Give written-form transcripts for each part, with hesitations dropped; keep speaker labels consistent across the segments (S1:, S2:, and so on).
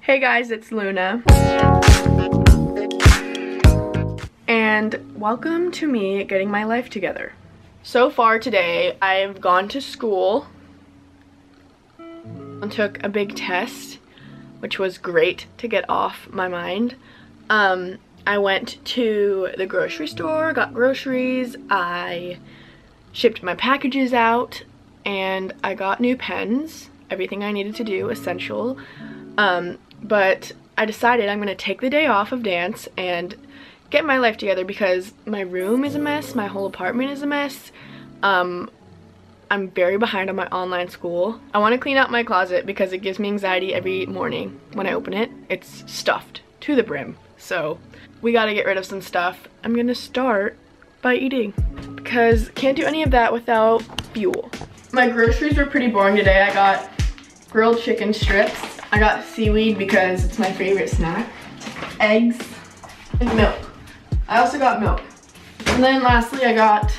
S1: Hey guys, it's Luna. And welcome to me getting my life together. So far today, I've gone to school and took a big test, which was great to get off my mind. I went to the grocery store, got groceries, I shipped my packages out, and I got new pens, everything I needed to do, essential. But I decided I'm gonna take the day off of dance and get my life together because my room is a mess, my whole apartment is a mess. I'm very behind on my online school. I want to clean out my closet because it gives me anxiety every morning when I open it. It's stuffed to the brim, so we gotta get rid of some stuff. I'm gonna start by eating because can't do any of that without fuel. My groceries were pretty boring today. I got grilled chicken strips. I got seaweed because it's my favorite snack. Eggs and milk. I also got milk. And then lastly, I got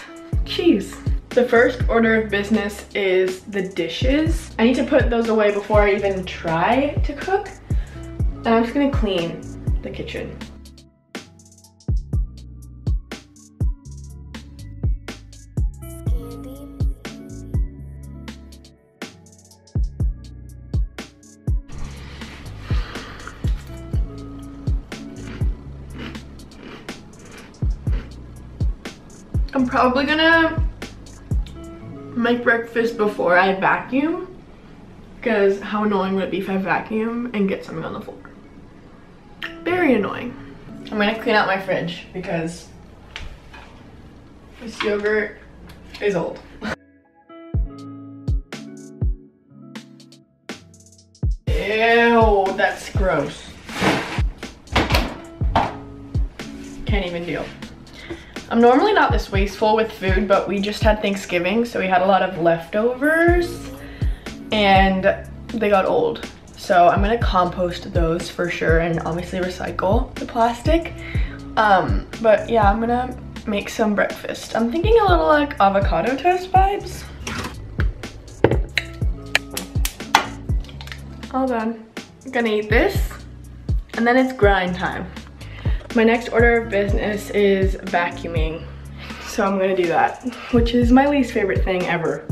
S1: cheese. The first order of business is the dishes. I need to put those away before I even try to cook. And I'm just gonna clean the kitchen. I'm probably gonna make breakfast before I vacuum because how annoying would it be if I vacuum and get something on the floor? Very annoying. I'm gonna clean out my fridge because this yogurt is old. Ew, that's gross. Can't even deal. I'm normally not this wasteful with food, but we just had Thanksgiving, so we had a lot of leftovers and they got old. So I'm gonna compost those for sure and obviously recycle the plastic. But yeah, I'm gonna make some breakfast. I'm thinking a little like avocado toast vibes. All done. I'm gonna eat this and then it's grind time. My next order of business is vacuuming. So I'm gonna do that, which is my least favorite thing ever.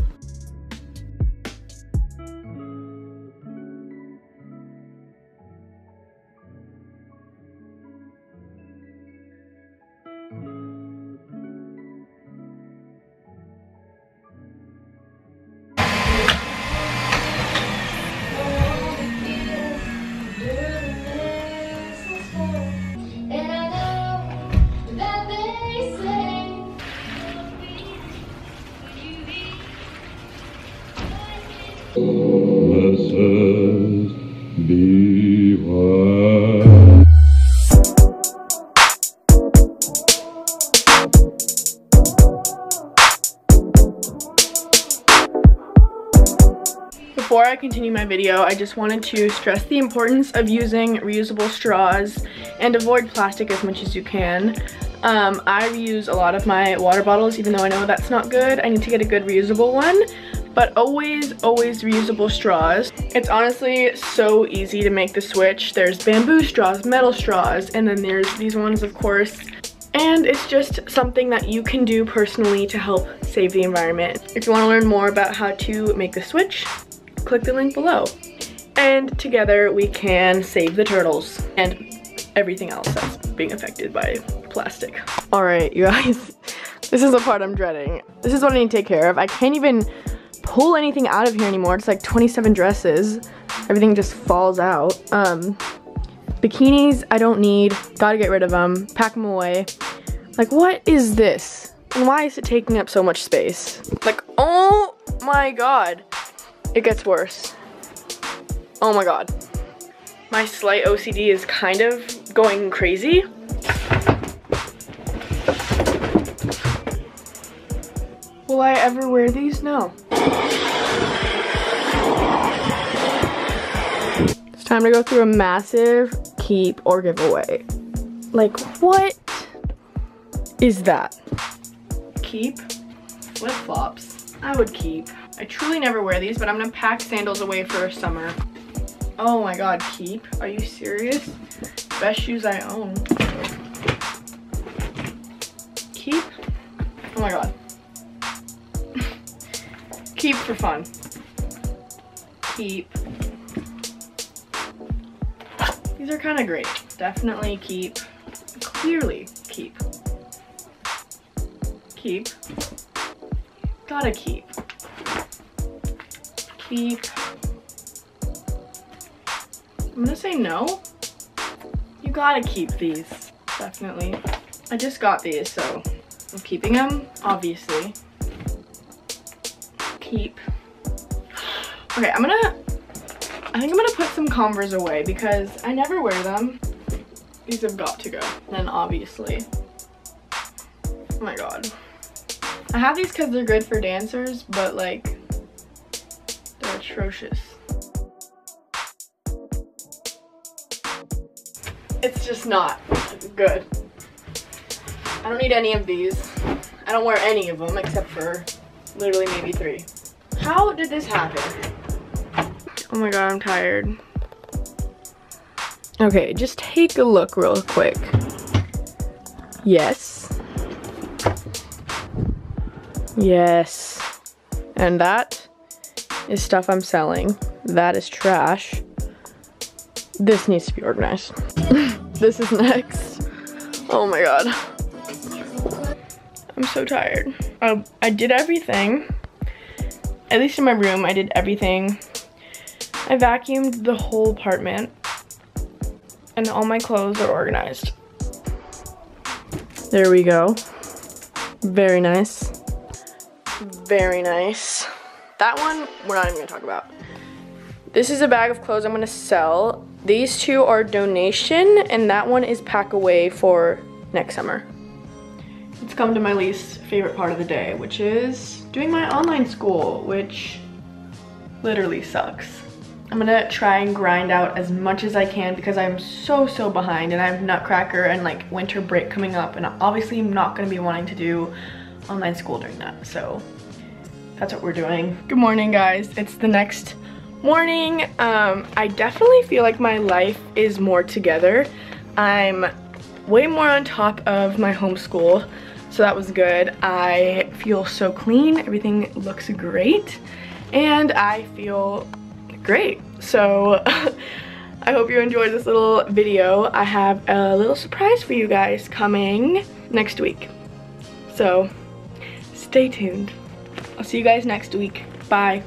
S2: Blessed beware.
S1: Before I continue my video, I just wanted to stress the importance of using reusable straws and avoid plastic as much as you can. I reuse a lot of my water bottles, even though I know that's not good. I need to get a good reusable one. But always reusable straws. It's honestly so easy to make the switch. There's bamboo straws, metal straws, and then there's these ones, of course. And it's just something that you can do personally to help save the environment. If you want to learn more about how to make the switch, click the link below. And together we can save the turtles and everything else that's being affected by plastic. All right, you guys, this is the part I'm dreading. This is what I need to take care of. I can't even pull anything out of here anymore. It's like 27 dresses. Everything just falls out. Bikinis I don't need. Gotta get rid of them. Pack them away. Like, what is this? And why is it taking up so much space? Like, oh my god. It gets worse. Oh my god. My slight OCD is kind of going crazy. Will I ever wear these? No. It's time to go through a massive keep or giveaway. Like, what is that? Keep flip-flops. I would keep. I truly never wear these, but I'm gonna pack sandals away for summer. Oh my god, Keep. Are you serious? Best shoes I own. Keep. Oh my god. Keep for fun. Keep. These are kind of great. Definitely Keep. Clearly Keep. Keep. Gotta Keep. Keep. I'm gonna say no. You gotta keep these. Definitely. I just got these, so I'm keeping them, obviously. Keep. Okay, I think I'm gonna put some Converse away because I never wear them. These have got to go. And then obviously, oh my god. I have these because they're good for dancers, but like, they're atrocious. It's just not good. I don't need any of these. I don't wear any of them except for literally maybe 3. How did this happen? Oh my god, I'm tired. Okay, just take a look real quick. Yes. Yes. And that is stuff I'm selling. That is trash. This needs to be organized. This is next. Oh my god. I'm so tired. I did everything. At least in my room, I did everything. I vacuumed the whole apartment. And all my clothes are organized. There we go. Very nice. Very nice. That one, we're not even gonna talk about. This is a bag of clothes I'm gonna sell. These 2 are donation, and that one is pack away for next summer. It's come to my least favorite part of the day, which is doing my online school, which literally sucks. I'm gonna try and grind out as much as I can because I'm so behind, and I have Nutcracker and like winter break coming up, and obviously I'm not gonna be wanting to do online school during that, so that's what we're doing. Good morning, guys. It's the next morning. I definitely feel like my life is more together. I'm way more on top of my homeschool, so that was good. I feel so clean, everything looks great, and I feel great. So I hope you enjoyed this little video. I have a little surprise for you guys coming next week, so stay tuned. I'll see you guys next week. Bye.